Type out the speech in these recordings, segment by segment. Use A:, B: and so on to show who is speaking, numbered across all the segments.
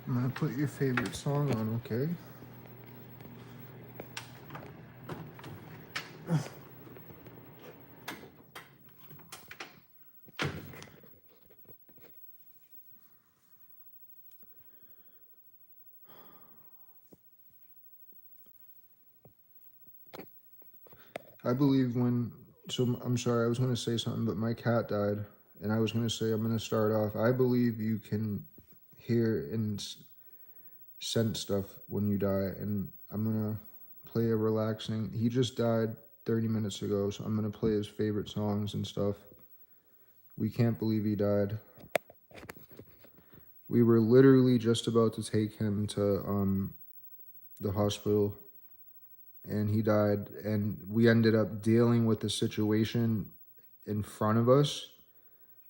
A: I'm gonna put your favorite song on, okay? I believe when, so I'm sorry, I was gonna say something, but my cat died, and I was gonna say, I'm gonna start off. I believe you can hear and sense stuff when you die, and I'm gonna play a relaxing. He just died 30 minutes ago, so I'm gonna play his favorite songs and stuff. We can't believe he died. We were literally just about to take him to the hospital, and he died, and we ended up dealing with the situation in front of us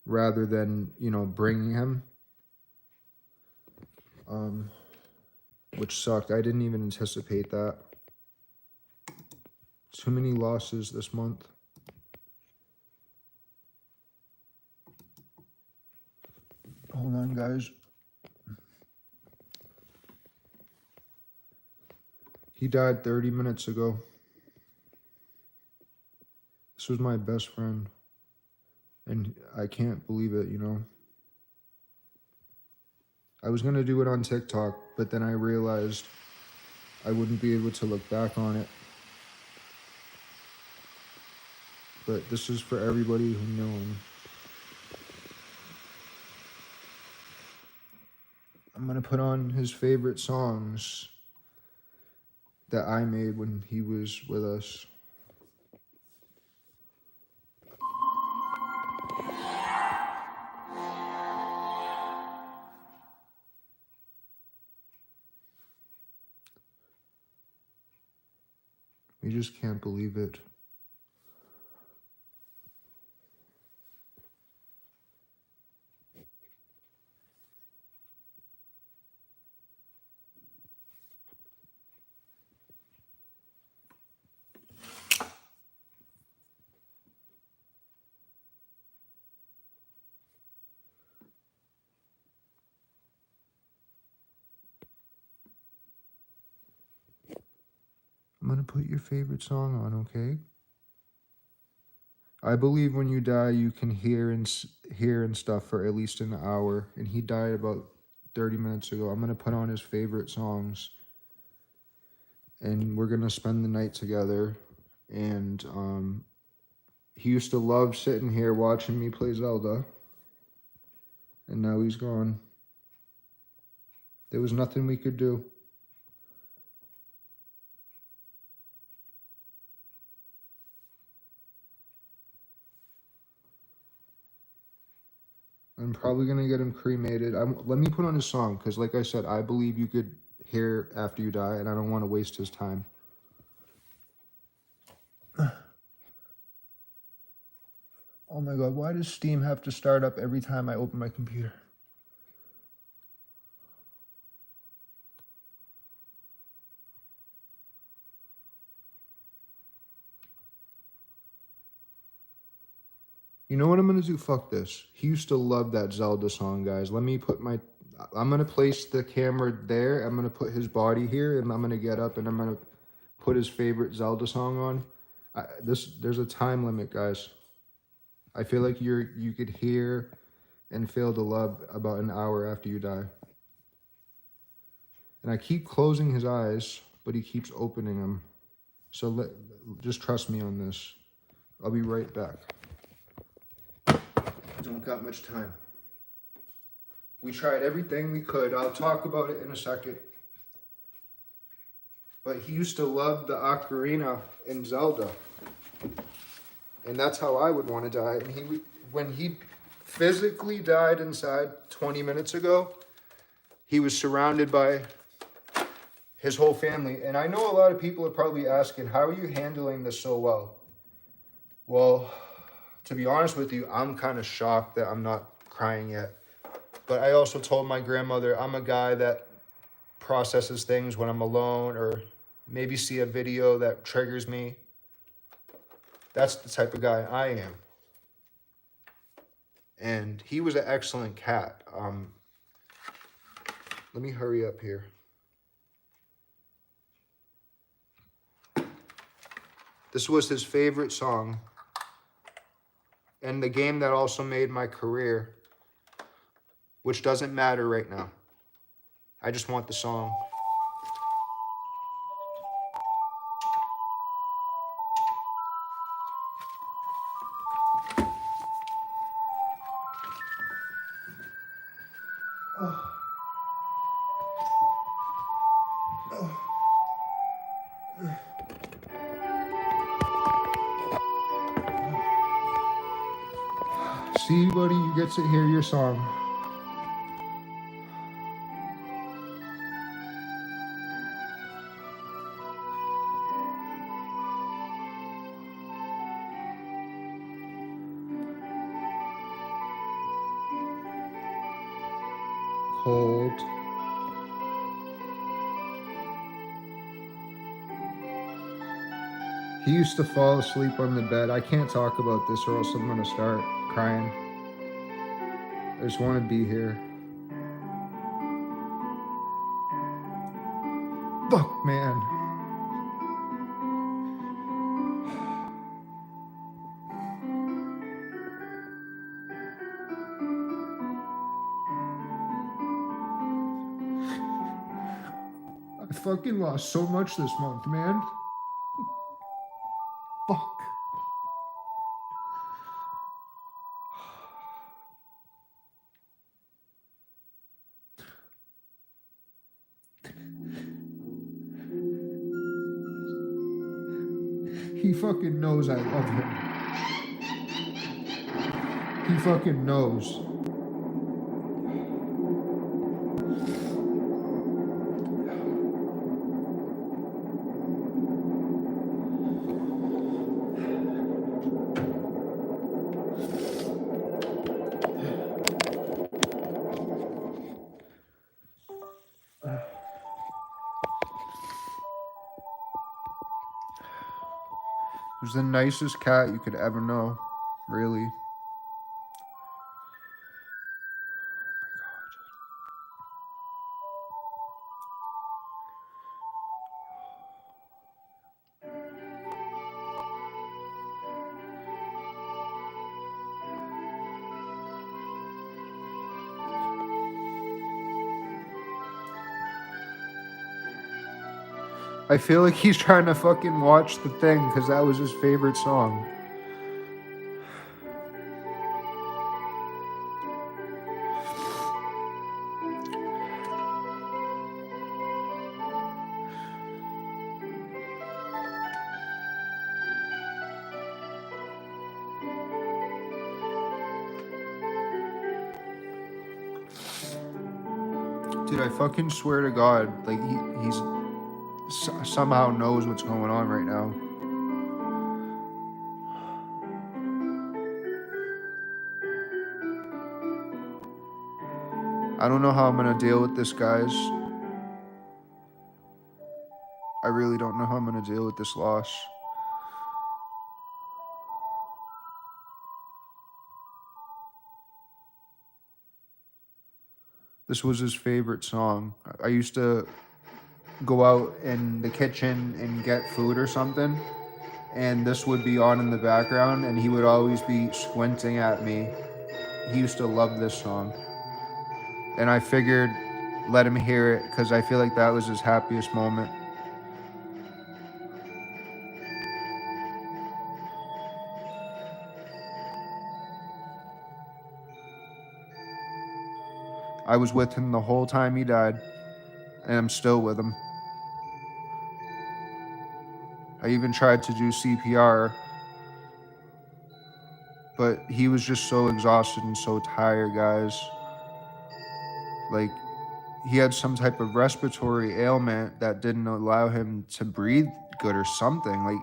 A: rather than, you know, bringing him, which sucked. I didn't even anticipate that. Too many losses this month. Hold on, guys. He died 30 minutes ago. This was my best friend, and I can't believe it, you know. I was gonna do it on TikTok, but then I realized I wouldn't be able to look back on it. But this is for everybody who knew him. I'm gonna put on his favorite songs that I made when he was with us. We just can't believe it. I'm gonna put your favorite song on, okay? I believe when you die, you can hear and stuff for at least an hour, and he died about 30 minutes ago. I'm gonna put on his favorite songs, and we're gonna spend the night together. And he used to love sitting here watching me play Zelda, and now he's gone. There was nothing we could do. I'm probably gonna get him cremated. Let me put on his song, because like I said, I believe you could hear after you die, and I don't want to waste his time. Oh my god, why does Steam have to start up every time I open my computer? You know what I'm gonna do? Fuck this. He used to love that Zelda song, guys. Let me put my... I'm gonna place the camera there. I'm gonna put his body here, and I'm gonna get up, and I'm gonna put his favorite Zelda song on. There's a time limit, guys. I feel like you could hear and feel the love about an hour after you die. And I keep closing his eyes, but he keeps opening them. So just trust me on this. I'll be right back. Don't got much time. We tried everything we could. I'll talk about it in a second. But he used to love the ocarina in Zelda. And that's how I would want to die. And when he physically died inside 20 minutes ago, he was surrounded by his whole family. And I know a lot of people are probably asking, how are you handling this so well? Well, to be honest with you, I'm kind of shocked that I'm not crying yet. But I also told my grandmother I'm a guy that processes things when I'm alone, or maybe see a video that triggers me. That's the type of guy I am. And he was an excellent cat. Let me hurry up here. This was his favorite song. And the game that also made my career, which doesn't matter right now. I just want the song. See, buddy, you get to hear your song. Cold. He used to fall asleep on the bed. I can't talk about this or else I'm gonna start crying. I just want to be here. Fuck, man. I fucking lost so much this month, man. Fuck. He fucking knows I love him. He fucking knows. He was the nicest cat you could ever know, really. I feel like he's trying to fucking watch The Thing because that was his favorite song. Dude, I fucking swear to God, like he's somehow knows what's going on right now. I don't know how I'm gonna deal with this, guys. I really don't know how I'm gonna deal with this loss. This was his favorite song. I used to go out in the kitchen and get food or something, and this would be on in the background, and he would always be squinting at me. He used to love this song. And I figured let him hear it because I feel like that was his happiest moment. I was with him the whole time he died, and I'm still with him. I even tried to do CPR, but he was just so exhausted and so tired, guys. Like, he had some type of respiratory ailment that didn't allow him to breathe good or something. Like,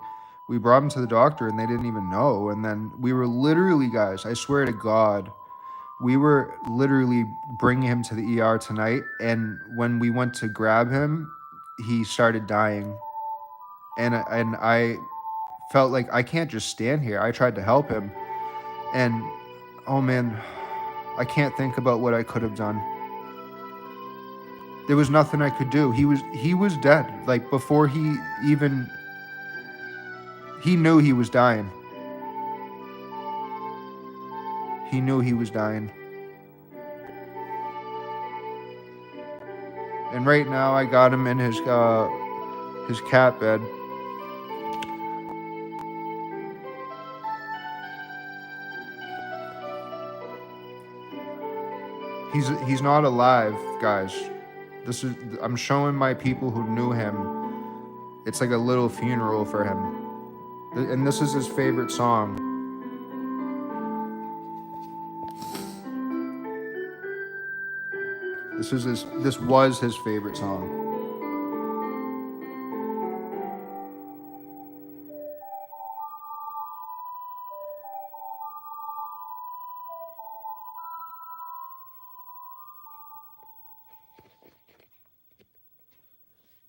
A: we brought him to the doctor and they didn't even know. And then we were literally, guys, I swear to God, we were literally bringing him to the ER tonight. And when we went to grab him, he started dying. And I felt like I can't just stand here. I tried to help him. And, oh man, I can't think about what I could have done. There was nothing I could do. He was dead. Like before he even he knew he was dying. He knew he was dying. And right now I got him in his cat bed. He's not alive, guys. I'm showing my people who knew him. It's like a little funeral for him. And this is his favorite song. This was his favorite song.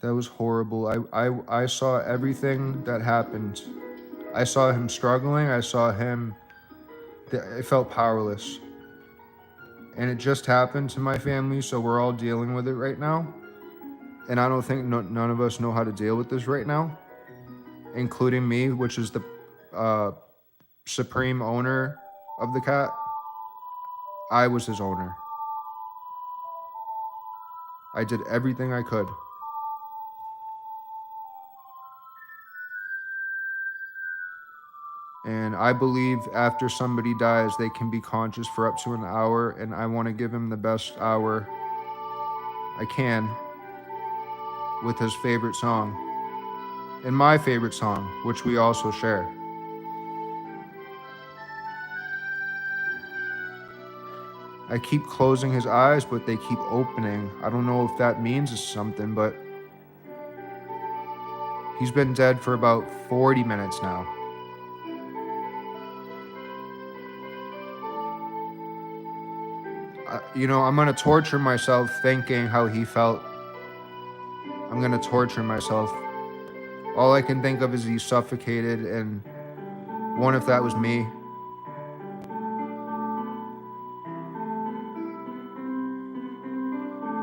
A: That was horrible. I saw everything that happened. I saw him struggling. I saw him. I felt powerless. And it just happened to my family, so we're all dealing with it right now. And I don't think none of us know how to deal with this right now, including me, which is the supreme owner of the cat. I was his owner. I did everything I could. And I believe after somebody dies, they can be conscious for up to an hour, and I want to give him the best hour I can with his favorite song. And my favorite song, which we also share. I keep closing his eyes, but they keep opening. I don't know if that means something, but he's been dead for about 40 minutes now. I'm going to torture myself thinking how he felt. I'm going to torture myself. All I can think of is he's suffocated, and what if that was me?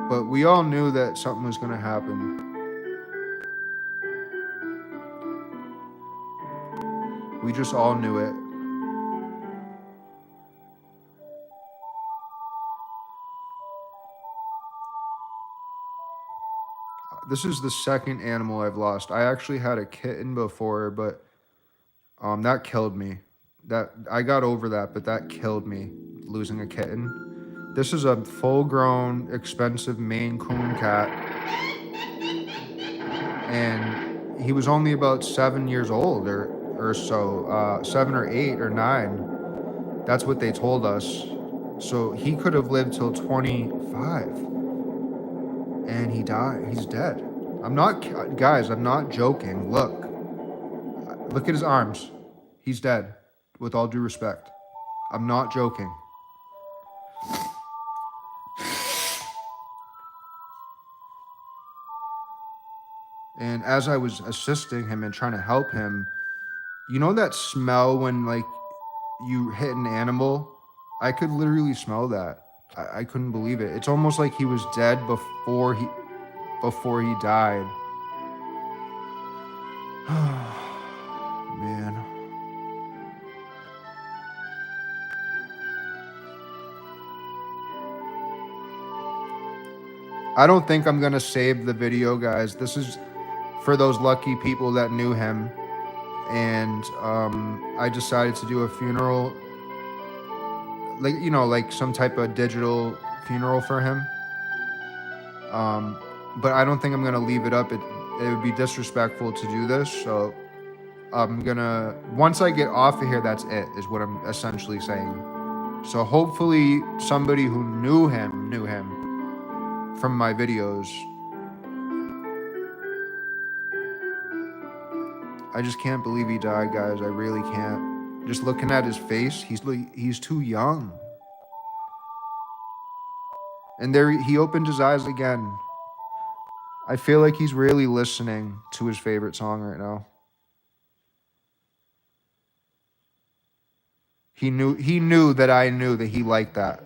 A: But we all knew that something was going to happen. We just all knew it. This is the second animal I've lost. I actually had a kitten before, but that killed me. That I got over that, but that killed me, losing a kitten. This is a full-grown, expensive Maine Coon cat, and he was only about 7 years old or so, 7 or 8 or 9. That's what they told us. So he could have lived till 25, and he died. He's dead. I'm not joking. Look at his arms. He's dead, with all due respect. I'm not joking. And as I was assisting him and trying to help him, you know that smell when like you hit an animal? I could literally smell that. I couldn't believe it. It's almost like he was dead before he died. Man. I don't think I'm gonna save the video, guys. This is for those lucky people that knew him. And I decided to do a funeral, like some type of digital funeral for him. But I don't think I'm gonna leave it up. It would be disrespectful to do this. So I'm gonna, once I get off of here, that's it, is what I'm essentially saying. So hopefully somebody who knew him from my videos. I just can't believe he died, guys. I really can't. Just looking at his face, he's too young. And there he opened his eyes again. I feel like he's really listening to his favorite song right now. He knew that I knew that he liked that.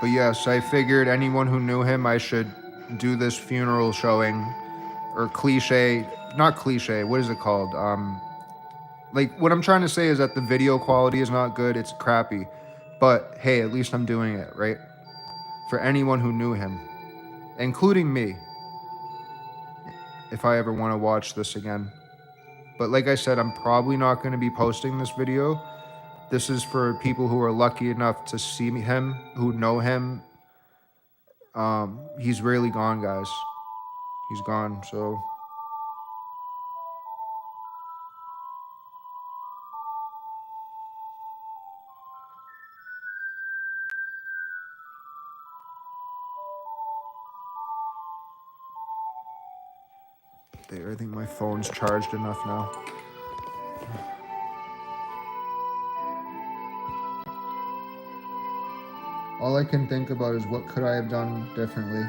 A: But yes, I figured anyone who knew him, I should do this funeral showing, or cliche, not cliche, what is it called? Like, what I'm trying to say is that the video quality is not good, it's crappy. But hey, at least I'm doing it, right? For anyone who knew him, including me, if I ever want to watch this again. But like I said, I'm probably not going to be posting this video. This is for people who are lucky enough to see him, who know him. He's really gone, guys. He's gone, so... There, I think my phone's charged enough now. All I can think about is what could I have done differently.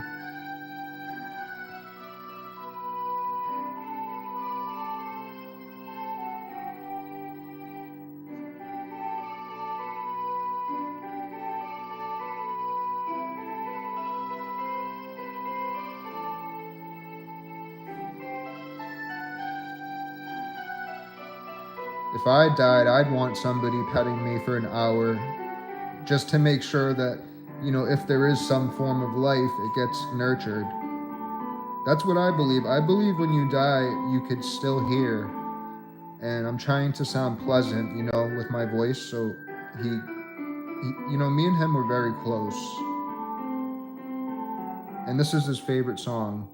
A: If I died, I'd want somebody petting me for an hour just to make sure that, you know, if there is some form of life, it gets nurtured. That's what I believe. I believe when you die, you could still hear. And I'm trying to sound pleasant, you know, with my voice. So he you know, me and him were very close. And this is his favorite song.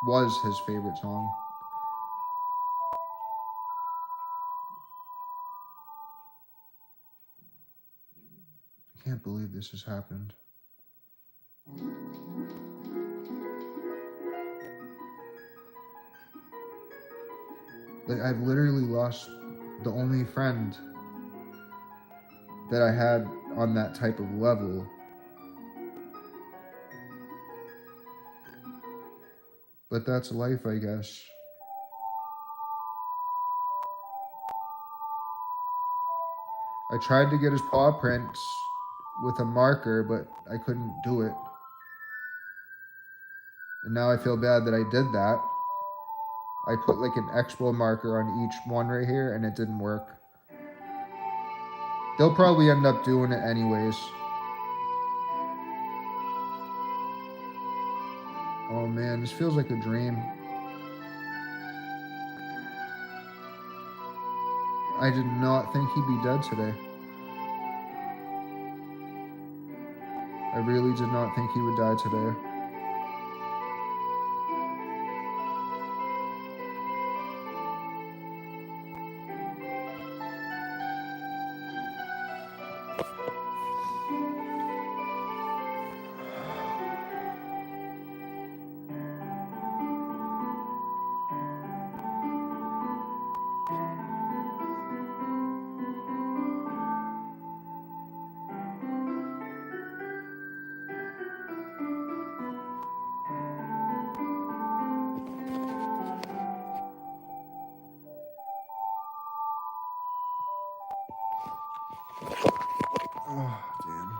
A: Was his favorite song. I can't believe this has happened. Like, I've literally lost the only friend that I had on that type of level. But that's life, I guess. I tried to get his paw prints with a marker, but I couldn't do it. And now I feel bad that I did that. I put like an expo marker on each one right here, and it didn't work. They'll probably end up doing it anyways. Oh man, this feels like a dream. I did not think he'd be dead today. I really did not think he would die today. Oh, damn.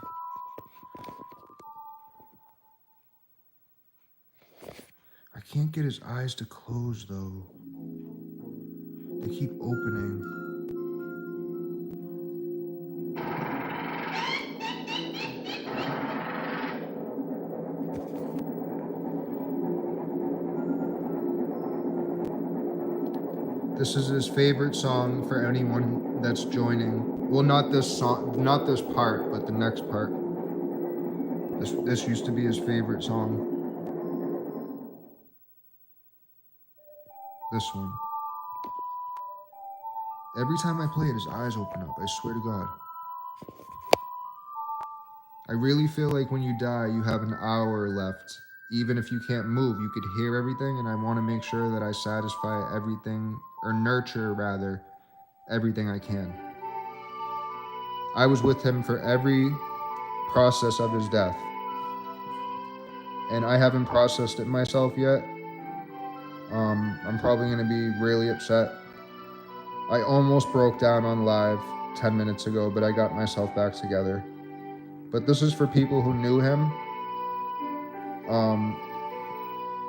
A: I can't get his eyes to close, though. They keep opening. This is his favorite song for anyone that's joining. Well, not this song, not this part, but the next part. This used to be his favorite song. This one. Every time I play it, his eyes open up. I swear to God. I really feel like when you die, you have an hour left. Even if you can't move, you could hear everything, and I want to make sure that I satisfy everything, or nurture, rather, everything I can. I was with him for every process of his death. And I haven't processed it myself yet. I'm probably going to be really upset. I almost broke down on live 10 minutes ago, but I got myself back together. But this is for people who knew him.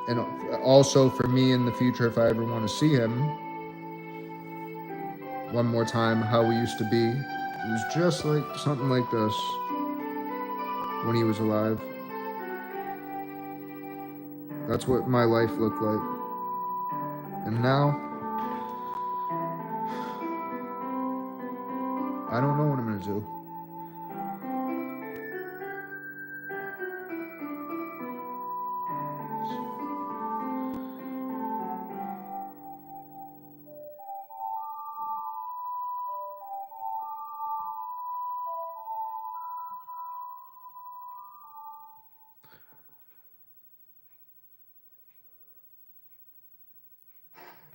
A: And also for me in the future, if I ever want to see him one more time, how we used to be. It was just like something like this when he was alive. That's what my life looked like. And now, I don't know what I'm going to do.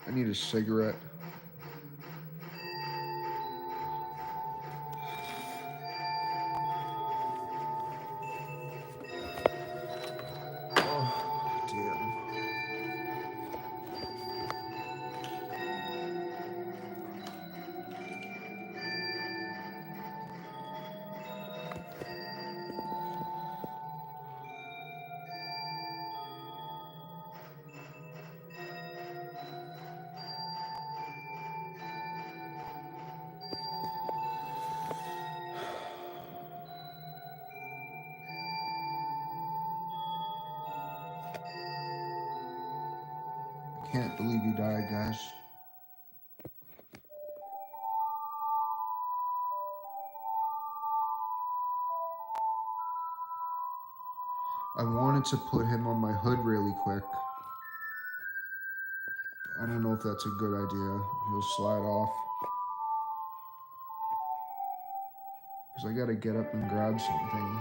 A: I need a cigarette. Oh, damn. I can't believe he died, guys. I wanted to put him on my hood really quick. I don't know if that's a good idea. He'll slide off. Because I gotta get up and grab something.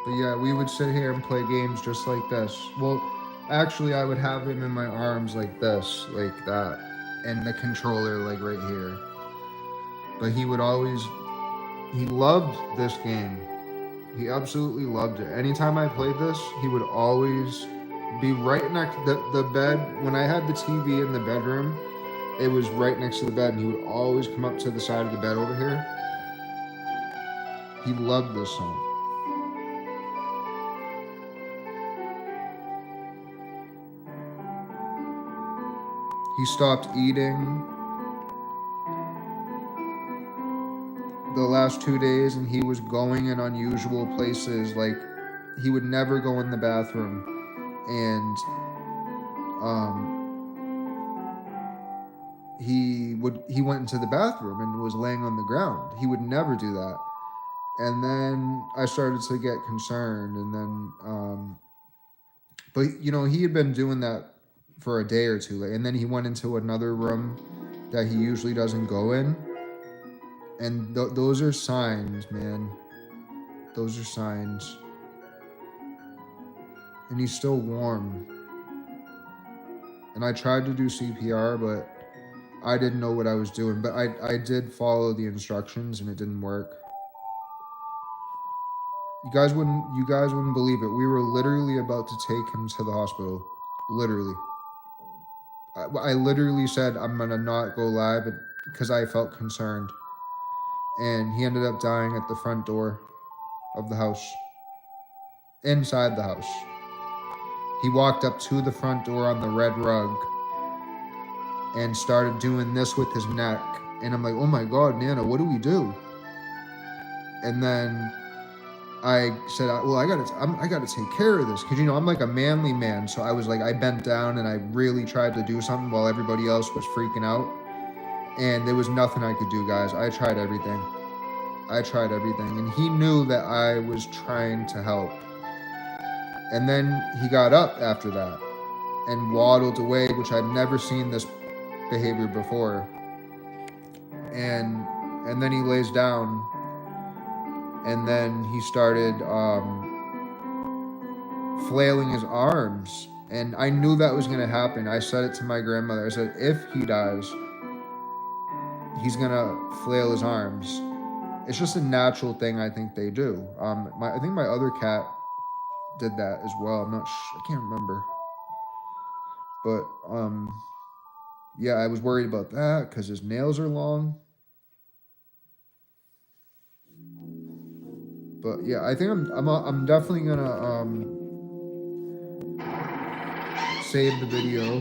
A: But yeah, we would sit here and play games just like this. Well, actually, I would have him in my arms like this, like that. And the controller like right here. But he would always, he loved this game. He absolutely loved it. Anytime I played this, he would always be right next the bed. When I had the TV in the bedroom, it was right next to the bed, and he would always come up to the side of the bed over here. He loved this song. He stopped eating the last 2 days, and he was going in unusual places. Like, he would never go in the bathroom, and he went into the bathroom and was laying on the ground. He would never do that. And then I started to get concerned, and then but you know, he had been doing that for a day or two, and then he went into another room that he usually doesn't go in, and those are signs, man. Those are signs. And he's still warm. And I tried to do CPR, but I didn't know what I was doing. But I did follow the instructions, and it didn't work. You guys wouldn't believe it. We were literally about to take him to the hospital. Literally. I literally said I'm gonna not go live because I felt concerned. And he ended up dying at the front door of the house. Inside the house. He walked up to the front door on the red rug and started doing this with his neck. And I'm like, oh my God, Nana, what do we do? And then I said, well, I gotta take care of this, because you know I'm like a manly man. So I was like, I bent down and I really tried to do something while everybody else was freaking out, and there was nothing I could do, guys. I tried everything, and he knew that I was trying to help. And then he got up after that and waddled away, which I've never seen this behavior before. And then he lays down, and then he started flailing his arms, and I knew that was going to happen. I said it to my grandmother. I said, if he dies, he's going to flail his arms. It's just a natural thing I think they do. I think my other cat did that as well. I can't remember. But yeah, I was worried about that because his nails are long. But yeah, I think I'm definitely gonna save the video,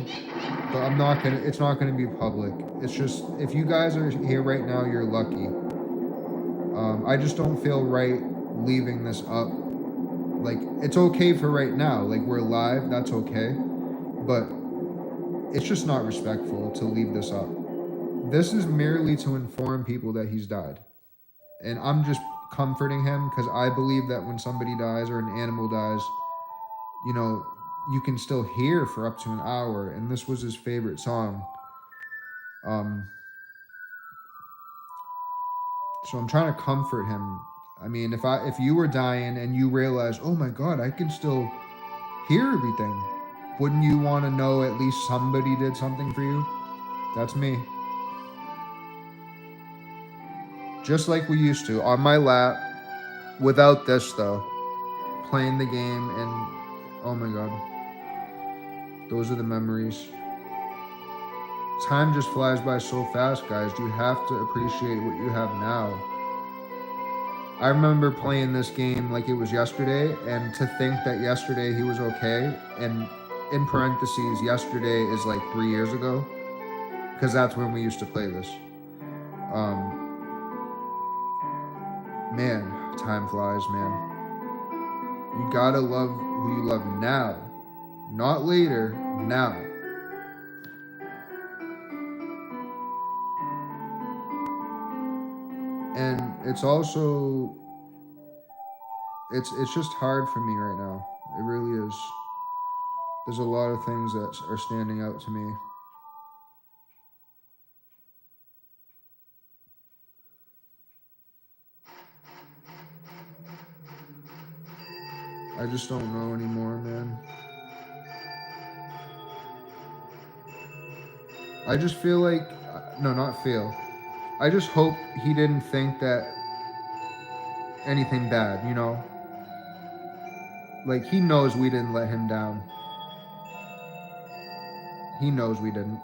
A: but I'm not gonna. It's not gonna be public. It's just if you guys are here right now, you're lucky. I just don't feel right leaving this up. Like it's okay for right now. Like we're live, that's okay. But it's just not respectful to leave this up. This is merely to inform people that he's died. And I'm just comforting him because I believe that when somebody dies or an animal dies, you know, you can still hear for up to an hour. And this was his favorite song. So I'm trying to comfort him. I mean, if you were dying and you realize, oh my God, I can still hear everything, wouldn't you want to know at least somebody did something for you? That's me. Just like we used to, on my lap, without this though, playing the game, and oh my God, those are the memories. Time just flies by so fast, guys. You have to appreciate what you have now. I remember playing this game like it was yesterday, and to think that yesterday he was okay, and in parentheses, yesterday is like 3 years ago, because that's when we used to play this. Man, time flies, man. You gotta love who you love now, not later, now. And it's also, it's just hard for me right now. It really is. There's a lot of things that are standing out to me. I just don't know anymore, man. I just feel like, no, not feel. I just hope he didn't think that anything bad, you know? Like, he knows we didn't let him down. He knows we didn't.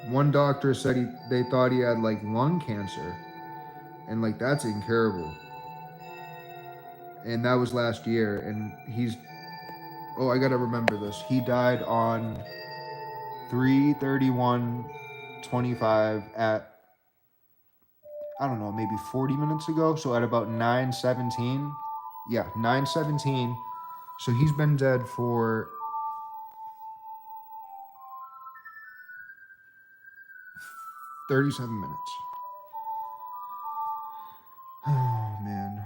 A: One doctor said they thought he had like lung cancer, and like that's incurable. And that was last year, and oh, I gotta remember this. He died on 3/31/25 at, I don't know, maybe 40 minutes ago. So at about 9:17, yeah, 9:17. So he's been dead for 37 minutes. Oh man.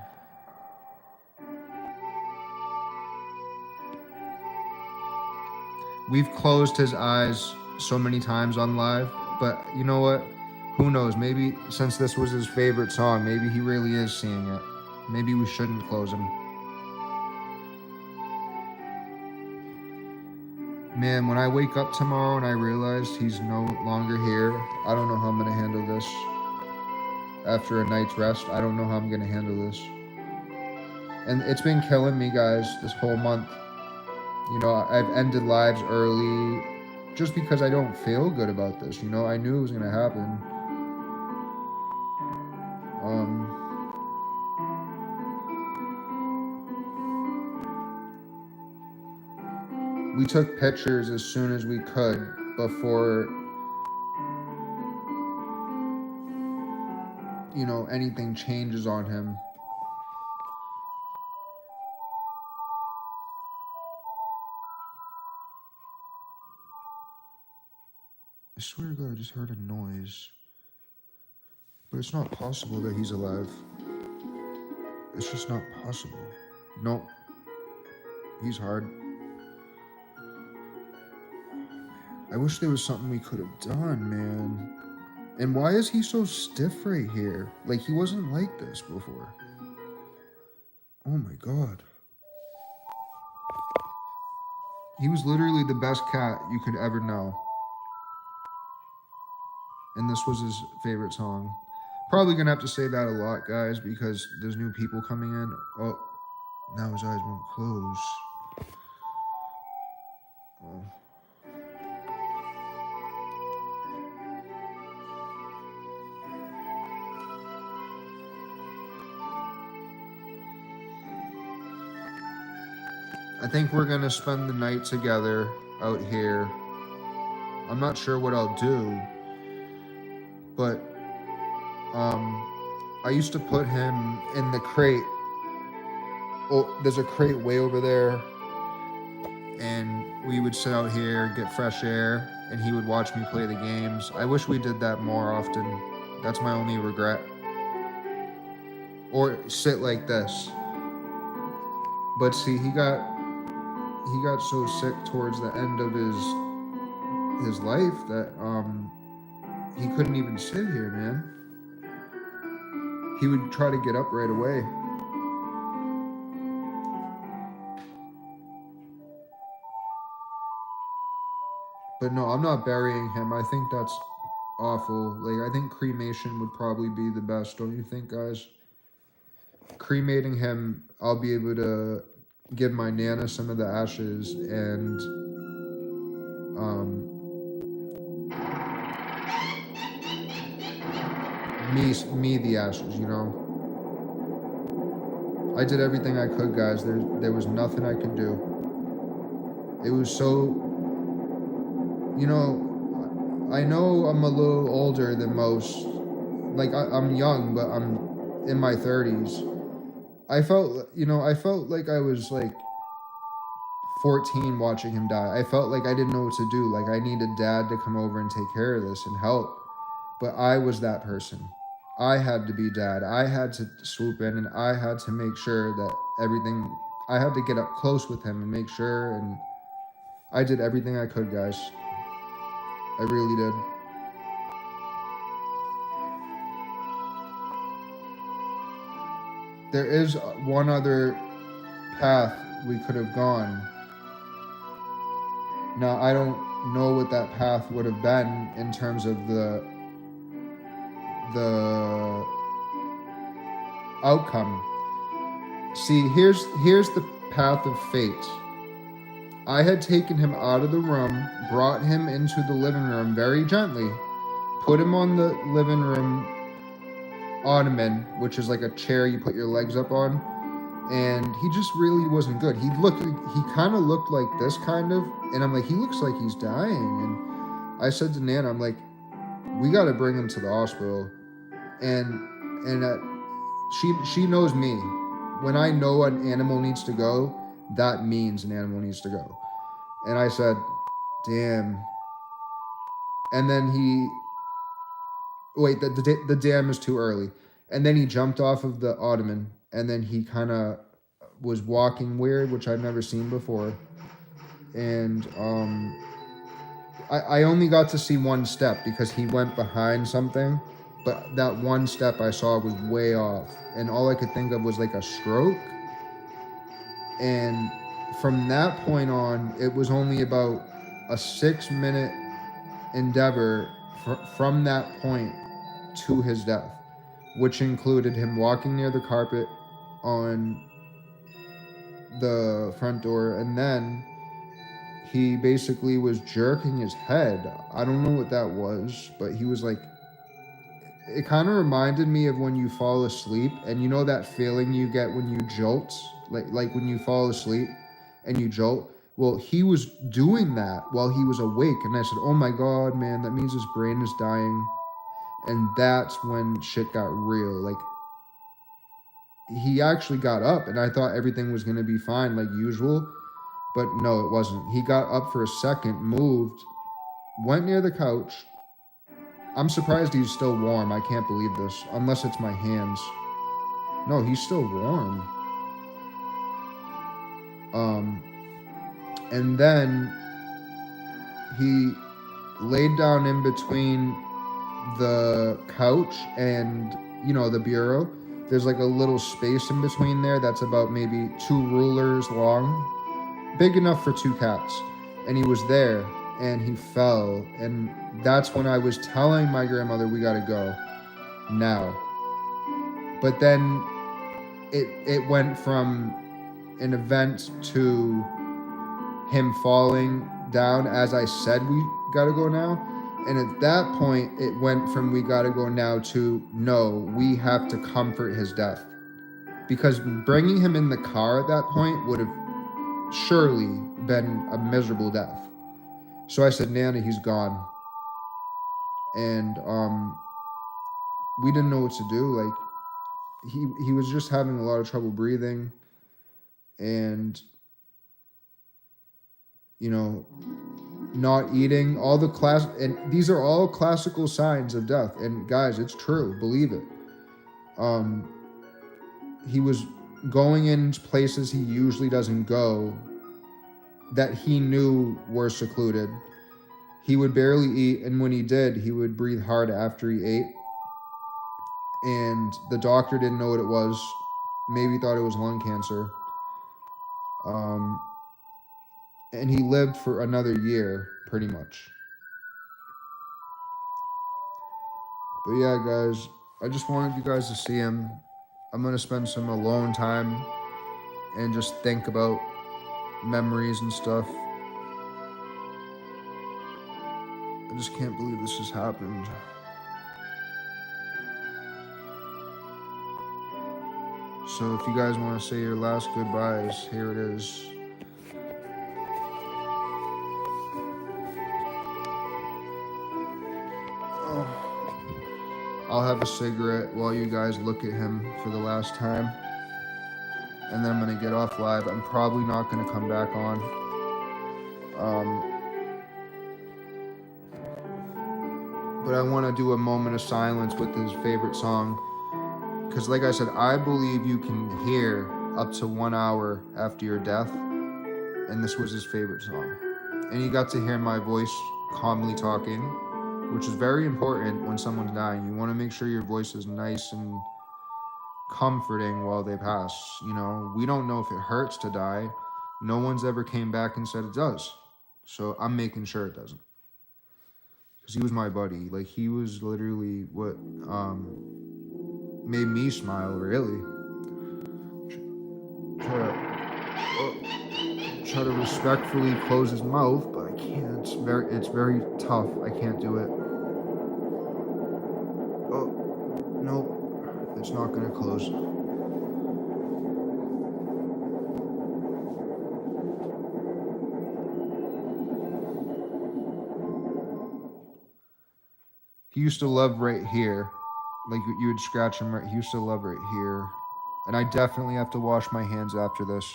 A: We've closed his eyes so many times on live, but you know what? Who knows? Maybe since this was his favorite song, maybe he really is seeing it. Maybe we shouldn't close him. Man, when I wake up tomorrow and I realize he's no longer here, I don't know how I'm gonna handle this. After a night's rest, I don't know how I'm gonna handle this. And it's been killing me, guys, this whole month. You know, I've ended lives early just because I don't feel good about this. You know, I knew it was gonna happen. We took pictures as soon as we could before, you know, anything changes on him. I swear to God, I just heard a noise. But it's not possible that he's alive. It's just not possible. Nope. He's hard. I wish there was something we could have done, man. And why is he so stiff right here? Like, he wasn't like this before. Oh my God. He was literally the best cat you could ever know. And this was his favorite song. Probably gonna have to say that a lot, guys, because there's new people coming in. Oh, now his eyes won't close. Oh. I think we're gonna spend the night together out here. I'm not sure what I'll do, but I used to put him in the crate. Oh, there's a crate way over there, and we would sit out here, get fresh air, and he would watch me play the games. I wish we did that more often. That's my only regret. Or sit like this. But see, he got so sick towards the end of his life that he couldn't even sit here, man. He would try to get up right away. But no, I'm not burying him. I think that's awful. Like, I think cremation would probably be the best, don't you think, guys? Cremating him, I'll be able to give my Nana some of the ashes and me the ashes, you know. I did everything I could, guys. There was nothing I could do. It was so, you know, I know I'm a little older than most. Like, I'm young, but I'm in my 30s. I felt like I was like 14 watching him die. I felt like I didn't know what to do. Like, I needed dad to come over and take care of this and help. But I was that person. I had to be dad. I had to swoop in and I had to make sure that everything, I had to get up close with him and make sure. And I did everything I could, guys. I really did. There is one other path we could have gone. Now, I don't know what that path would have been in terms of the outcome. See, here's the path of fate. I had taken him out of the room, brought him into the living room very gently, put him on the living room ottoman, which is like a chair you put your legs up on, and he just really wasn't good. He kind of looked like this, kind of, and I'm like, he looks like he's dying. And I said to Nana, I'm like, we got to bring him to the hospital. And she knows me. When I know an animal needs to go, that means an animal needs to go. And I said, damn. And then the damn is too early. And then he jumped off of the ottoman, and then he kind of was walking weird, which I've never seen before. And I only got to see one step because he went behind something, but that one step I saw was way off, and all I could think of was like a stroke. And from that point on, it was only about a 6-minute endeavor from that point to his death, which included him walking near the carpet on the front door, and then he basically was jerking his head. I don't know what that was, but he was like, it kind of reminded me of when you fall asleep, and you know that feeling you get when you jolt, like when you fall asleep and you jolt. Well, he was doing that while he was awake, and I said, oh my god, man, that means his brain is dying. And that's when shit got real. Like, he actually got up, and I thought everything was going to be fine like usual, but no, it wasn't. He got up for a second, moved, went near the couch. I'm surprised he's still warm. I can't believe this, unless it's my hands. No, he's still warm. And then he laid down in between the couch and, the bureau. There's like a little space in between there that's about maybe 2 rulers long, big enough for 2 cats. And he was there, and he fell, and that's when I was telling my grandmother, we gotta go now. But then it went from an event to him falling down as I said, we gotta go now. And at that point, it went from we gotta go now to no, we have to comfort his death. Because bringing him in the car at that point would have surely been a miserable death. So I said, Nana, he's gone. And we didn't know what to do. Like, he was just having a lot of trouble breathing, and you know, not eating. All the class, and these are all classical signs of death. And guys, it's true. Believe it. Um, he was going in places he usually doesn't go, that he knew were secluded. He would barely eat, and when he did, he would breathe hard after he ate. And the doctor didn't know what it was. Maybe thought it was lung cancer. Um, and he lived for another year, pretty much. But yeah, guys, I just wanted you guys to see him. I'm gonna spend some alone time and just think about memories and stuff. I just can't believe this has happened. So if you guys want to say your last goodbyes, here it is. I'll have a cigarette while you guys look at him for the last time. And then I'm going to get off live. I'm probably not going to come back on. But I want to do a moment of silence with his favorite song. Because like I said, I believe you can hear up to 1 hour after your death. And this was his favorite song. And you got to hear my voice calmly talking, which is very important when someone's dying. You want to make sure your voice is nice and comforting while they pass. You know, we don't know if it hurts to die. No one's ever came back and said it does. So I'm making sure it doesn't. Because he was my buddy. Like, he was literally what made me smile, really. Try to respectfully close his mouth, but I can't. It's very tough. I can't do it. Oh, no, it's not gonna close. He used to love right here. Like, you would scratch him right. He used to love right here. And I definitely have to wash my hands after this.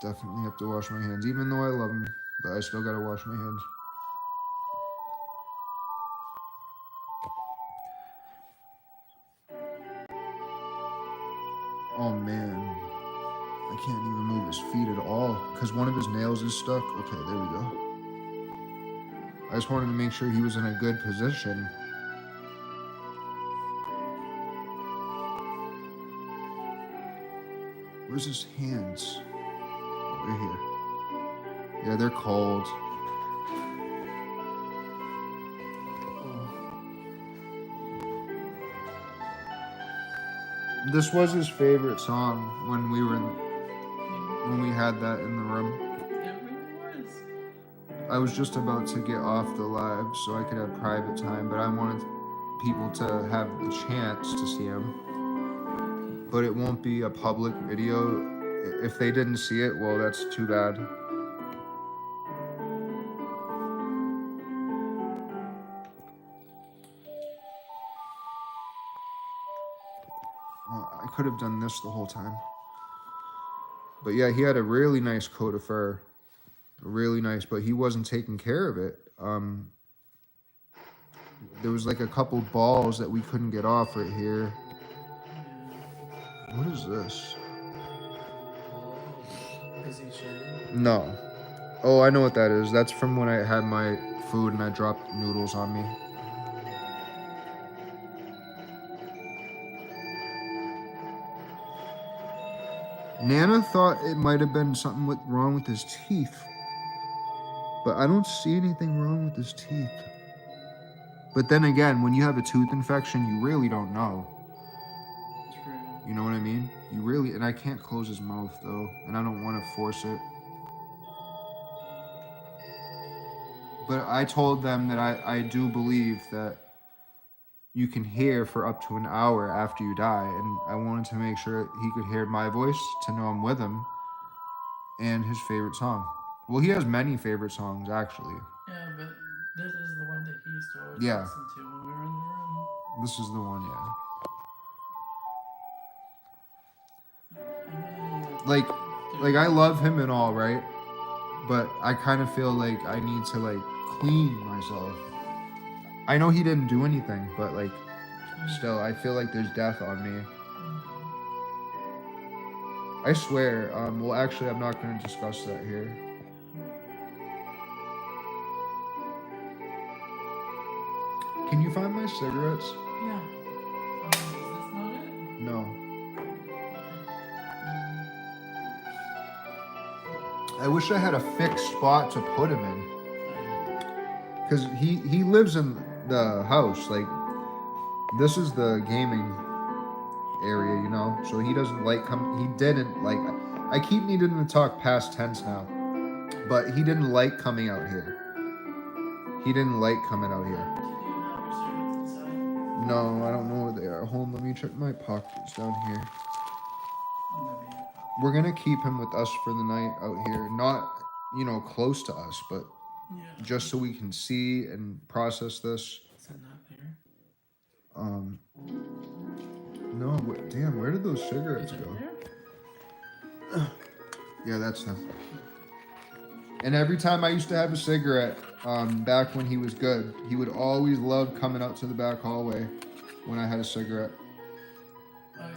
A: Definitely have to wash my hands, even though I love him, but I still gotta wash my hands. Oh man, I can't even move his feet at all because one of his nails is stuck. Okay, there we go. I just wanted to make sure he was in a good position. Where's his hands? Oh, right here. Yeah, they're cold. This was his favorite song when we had that in the room.
B: It really was.
A: I was just about to get off the live so I could have private time, but I wanted people to have the chance to see him. But it won't be a public video. If they didn't see it, well, that's too bad. Well, I could have done this the whole time. But yeah, he had a really nice coat of fur. Really nice, but he wasn't taking care of it. There was like a couple balls that we couldn't get off right here. What is this?
B: Oh, is he shitting?
A: No. Oh, I know what that is. That's from when I had my food and I dropped noodles on me. Nana thought it might have been something wrong with his teeth. But I don't see anything wrong with his teeth. But then again, when you have a tooth infection, you really don't know.
B: True.
A: You know what I mean? You really, and I can't close his mouth though, and I don't want to force it. But I told them that I do believe that you can hear for up to an hour after you die. And I wanted to make sure he could hear my voice to know I'm with him and his favorite song. Well, he has many favorite songs, actually.
B: Yeah, but this is the one that he used to always
A: Yeah.
B: listen to when we were in the room.
A: This is the one, yeah. Like I love him and all, right? But I kind of feel like I need to like clean myself. I know he didn't do anything, but like still, I feel like there's death on me. I swear. Well, actually, I'm not going to discuss that here. Can you find my cigarettes?
B: Yeah. Is this not it?
A: No. I wish I had a fixed spot to put him in. Because he lives in the house. Like, this is the gaming area, you know? So he doesn't like he didn't like, I keep needing to talk past tense now. But he didn't like coming out here. He didn't like coming out here.
B: Did you have your cigarettes inside?
A: No, I don't know where they are. Hold on, let me check my pockets down here.
B: Maybe.
A: We're gonna keep him with us for the night out here. Not, you know, close to us, but
B: Yeah.
A: just so we can see and process this.
B: Is that not there?
A: No, damn, where did those cigarettes
B: Is it
A: go?
B: there?
A: Yeah, that's them. And every time I used to have a cigarette, back when he was good, he would always love coming out to the back hallway when I had a cigarette.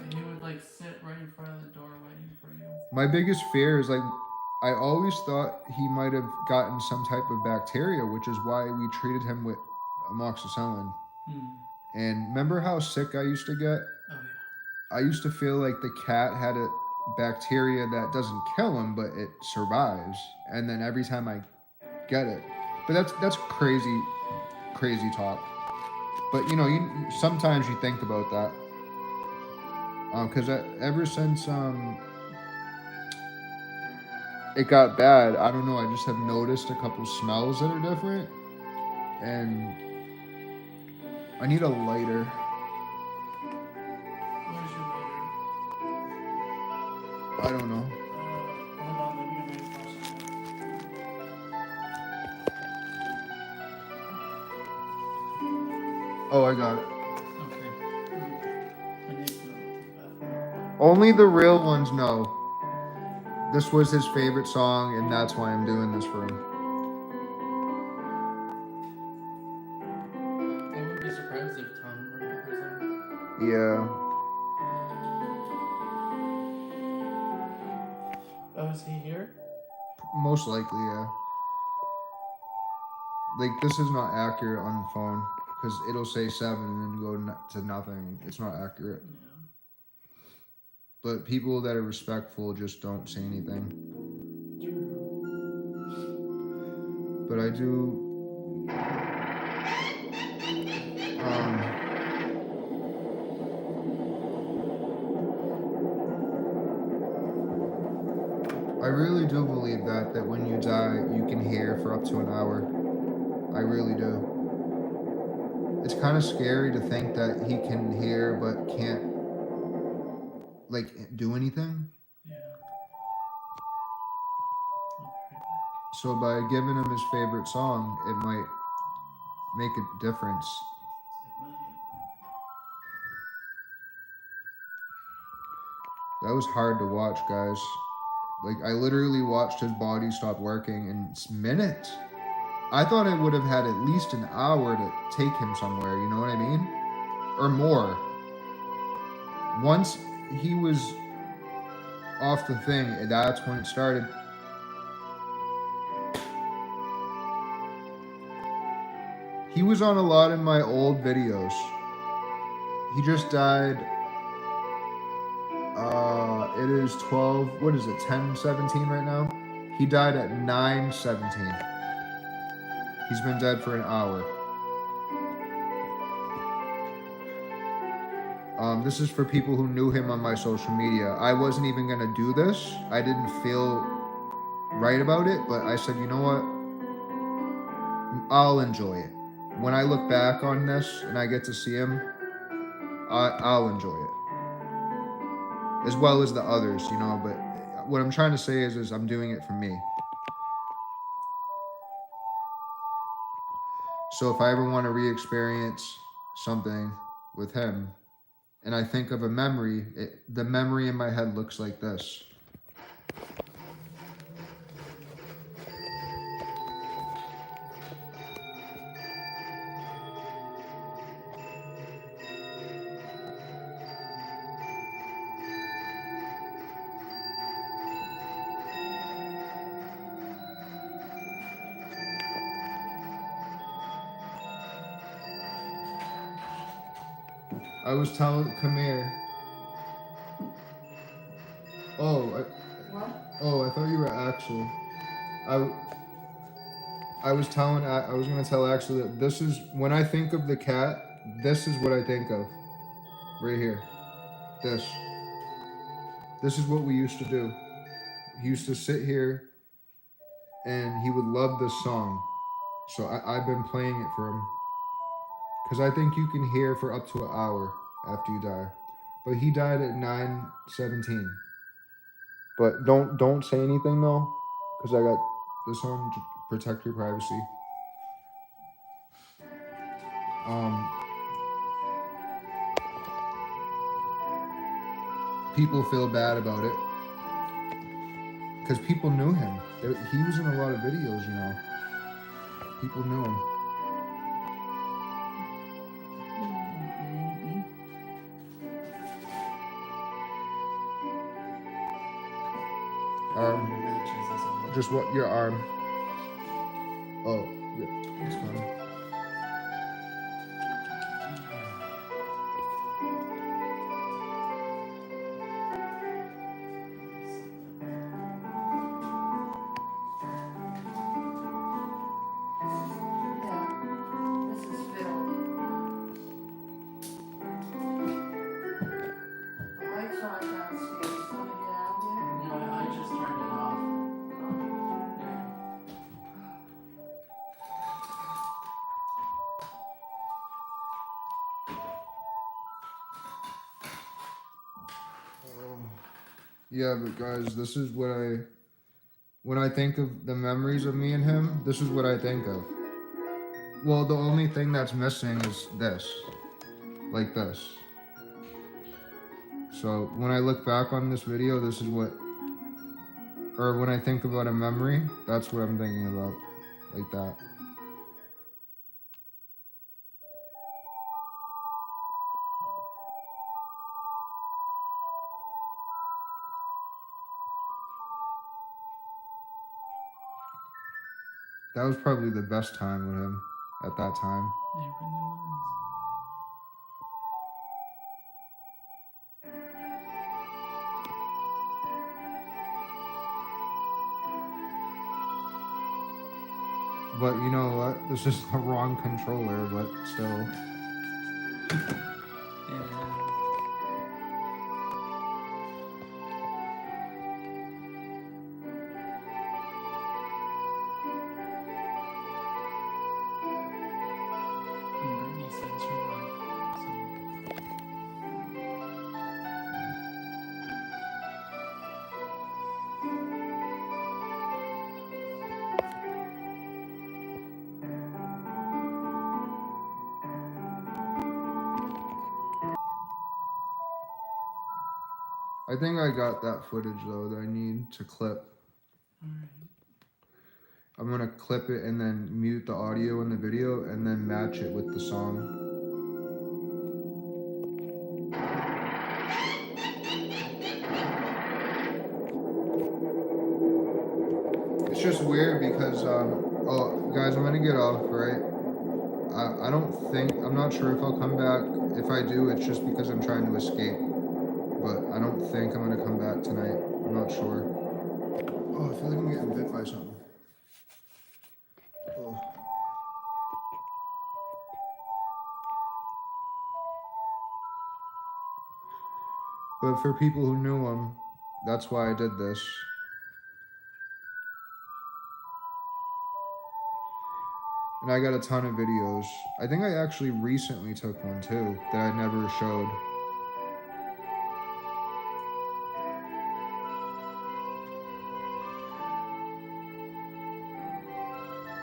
B: He would like sit right in front of the door waiting for you.
A: My biggest fear is like, I always thought he might have gotten some type of bacteria, which is why we treated him with amoxicillin. And remember how sick I used to get?
B: Oh yeah.
A: I used to feel like the cat had a bacteria that doesn't kill him, but it survives. And then every time I get it, but that's crazy talk. But you know, sometimes you think about that, because ever since it got bad, I don't know. I just have noticed a couple smells that are different, and I need a lighter.
B: Where's your lighter?
A: I don't know.
B: Hold on, let me get my flashlight.
A: Oh, I got it.
B: Okay. I need to go to the bathroom.
A: Only the real ones know. This was his favorite song, and that's why I'm doing this for him.
B: I wouldn't be surprised if Tom remembers him.
A: Yeah.
B: Oh, is he here?
A: Most likely, yeah. Like, this is not accurate on the phone, because it'll say 7 and then go to nothing. It's not accurate.
B: Yeah.
A: But people that are respectful just don't say anything. But I do... I really do believe that when you die, you can hear for up to an hour. I really do. It's kind of scary to think that he can hear but can't, like, do anything.
B: Yeah. I'll be right back.
A: So by giving him his favorite song, it might make a difference.
B: It might.
A: That was hard to watch, guys. Like, I literally watched his body stop working in minutes. I thought it would have had at least an hour to take him somewhere, you know what I mean? Or more. Once he was off the thing, that's when it started. He was on a lot of my old videos. He just died. It is 12, what is it, 10:17 right now? He died at 9:17. He's been dead for an hour. This is for people who knew him on my social media. I wasn't even gonna do this. I didn't feel right about it, but I said, you know what? I'll enjoy it. when I look back on this and I get to see him, I'll enjoy it. As well as the others, you know, but what I'm trying to say is I'm doing it for me. So if I ever want to re-experience something with him, and I think of a memory, the memory in my head looks like this. I was telling, come here. Oh, I thought you were Axel. I was gonna tell Axel that this is, when I think of the cat, this is what I think of. Right here. This. This is what we used to do. He used to sit here and he would love this song. So I've been playing it for him. Because I think you can hear for up to an hour after you die. But he died at 9:17. But don't say anything though, because I got this on to protect your privacy. People feel bad about it because people knew him. He was in a lot of videos, you know. People knew him. Just what your arm. Oh, yeah, it's fine.
C: This is Phil. The lights are on downstairs. Can I get out there?
B: No, I just turned it off. Yeah.
A: Yeah, but guys, this is what when I think of the memories of me and him, this is what I think of. Well, the only thing that's missing is this. Like this. So when I look back on this video, this is what, or when I think about a memory, that's what I'm thinking about. Like that. That was probably the best time with him at that time.
B: They really was.
A: But you know what? This is the wrong controller, but still.
B: Yeah. And Brittany said she loved. So.
A: I think I got that footage though that I need to clip.
B: Alright.
A: I'm gonna clip it and then mute the audio in the video and then match it with the song. It's just weird because, oh, guys, I'm gonna get off, right? I'm not sure if I'll come back. If I do, it's just because I'm trying to escape. But I don't think I'm gonna come back tonight. I'm not sure. Oh, I feel like I'm getting bit by something. Oh. But for people who knew him, that's why I did this. And I got a ton of videos. I think I actually recently took one too that I never showed.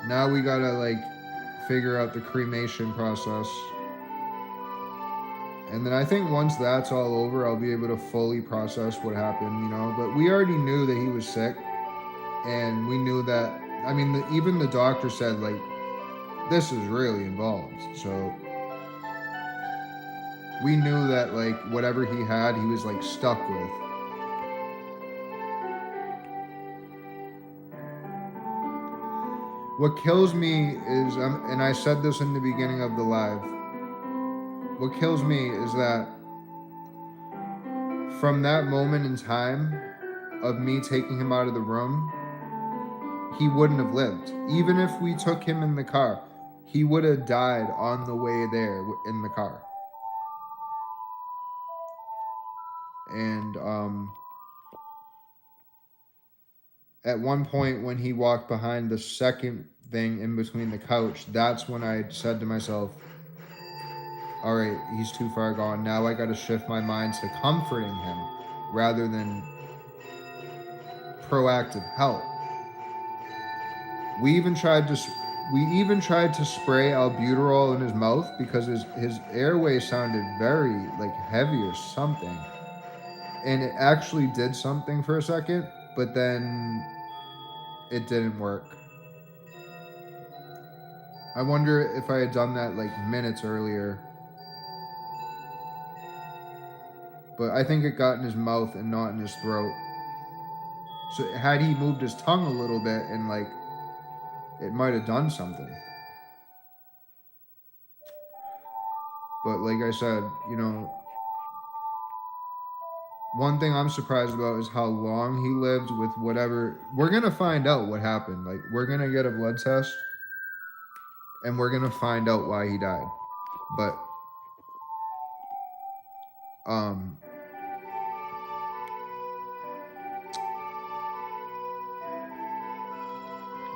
A: Now we gotta like figure out the cremation process. And then I think once that's all over, I'll be able to fully process what happened, you know. But we already knew that he was sick. And we knew that, I mean, even the doctor said, like, this is really involved. So we knew that, like, whatever he had, he was, like, stuck with. What kills me is, and I said this in the beginning of the live, what kills me is that from that moment in time of me taking him out of the room, he wouldn't have lived. Even if we took him in the car, he would have died on the way there in the car. And at one point when he walked behind the second thing in between the couch, that's when I said to myself, all right, he's too far gone. Now I got to shift my mind to comforting him rather than proactive help. We even tried to spray albuterol in his mouth because his airway sounded very like heavy or something. And it actually did something for a second, but then it didn't work. I wonder if I had done that like minutes earlier. But I think it got in his mouth and not in his throat. So had he moved his tongue a little bit and like, it might have done something. But like I said, you know, one thing I'm surprised about is how long he lived with whatever. We're going to find out what happened. Like, we're going to get a blood test and we're going to find out why he died. But,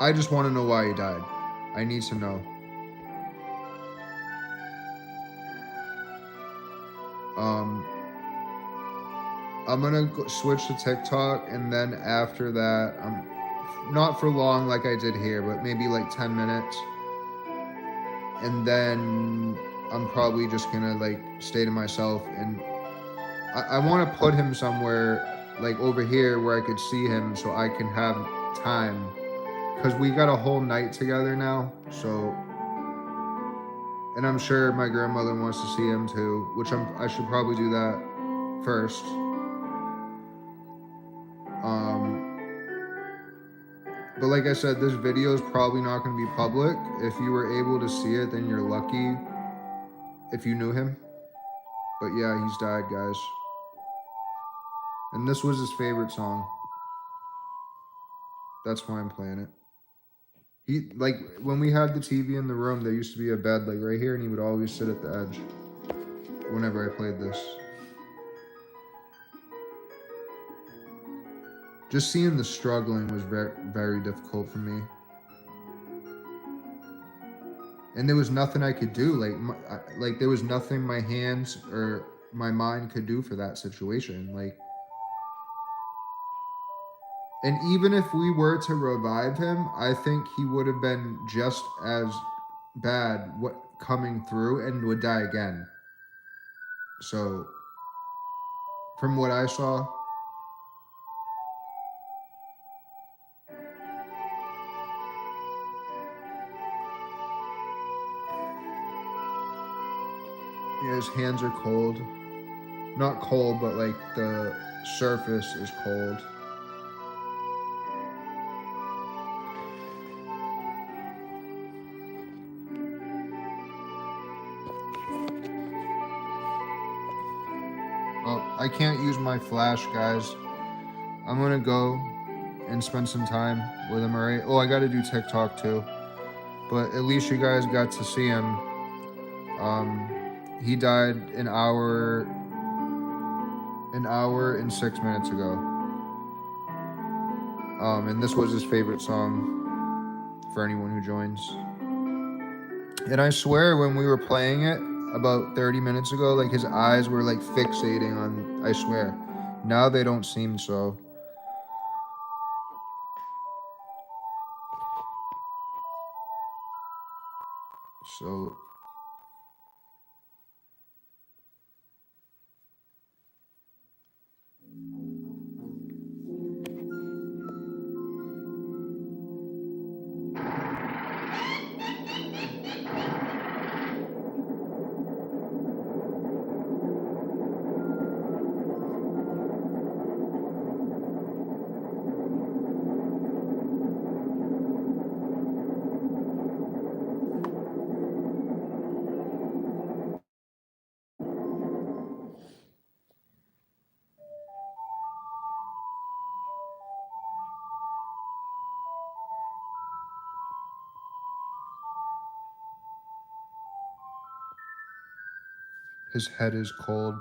A: I just want to know why he died. I need to know. I'm gonna switch to TikTok, and then after that, not for long like I did here, but maybe like 10 minutes. And then I'm probably just gonna like stay to myself, and I want to put him somewhere like over here where I could see him so I can have time. Because we got a whole night together now, so, and I'm sure my grandmother wants to see him too, which I should probably do that first. But like I said, this video is probably not going to be public. If you were able to see it, then you're lucky if you knew him. But yeah, he's died, guys. And this was his favorite song. That's why I'm playing it. He, like, when we had the TV in the room, there used to be a bed, like, right here, and he would always sit at the edge whenever I played this. Just seeing the struggling was very, very difficult for me. And there was nothing I could do. Like there was nothing my hands or my mind could do for that situation. Like, and even if we were to revive him, I think he would have been just as bad coming through and would die again. So, from what I saw, yeah, his hands are cold. Not cold, but like the surface is cold. Well, I can't use my flash, guys. I'm gonna go and spend some time with him, alright? Oh, I gotta do TikTok too. But at least you guys got to see him. He died an hour and 6 minutes ago. And this was his favorite song for anyone who joins. And I swear when we were playing it about 30 minutes ago, like his eyes were like fixating on, I swear. Now they don't seem so. So his head is cold.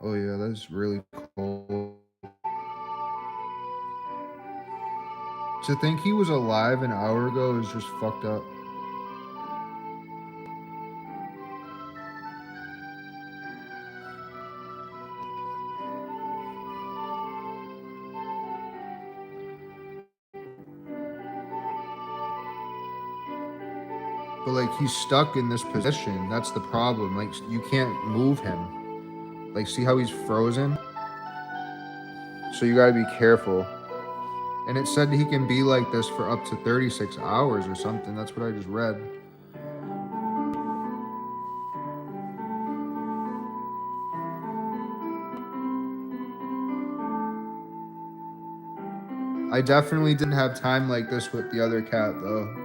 A: Oh yeah, that's really cold. To think he was alive an hour ago is just fucked up. But like he's stuck in this position. That's the problem. Like you can't move him. Like see how he's frozen? So you gotta be careful. And it said he can be like this for up to 36 hours or something. That's what I just read. I definitely didn't have time like this with the other cat though.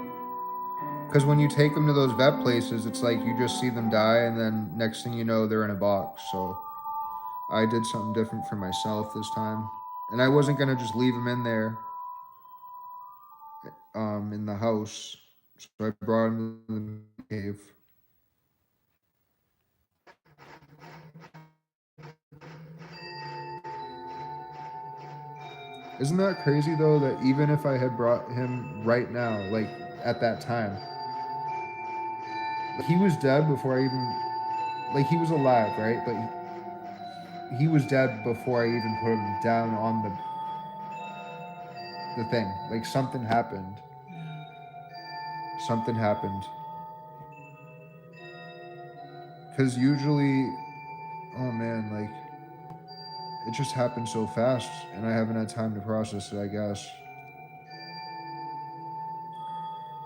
A: Because when you take them to those vet places, it's like you just see them die and then next thing you know, they're in a box. So I did something different for myself this time. And I wasn't going to just leave him in there in the house. So I brought him to the cave. Isn't that crazy though that even if I had brought him right now, like at that time, he was dead before I even, like he was alive, right? But he was dead before I even put him down on the thing. Like something happened. Something happened. Because usually, oh man, like it just happened so fast and I haven't had time to process it, I guess.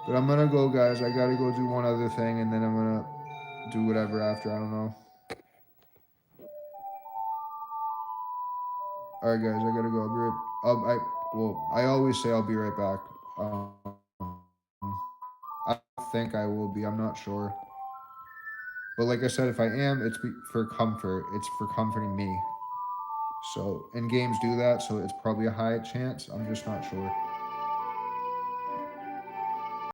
A: But I'm gonna go, guys. I gotta go do one other thing and then I'm gonna do whatever after. I don't know. All right, guys. I gotta go. I always say I'll be right back. I think I will be. I'm not sure. But like I said, if I am, it's for comfort. It's for comforting me. So, and games do that, so it's probably a high chance. I'm just not sure.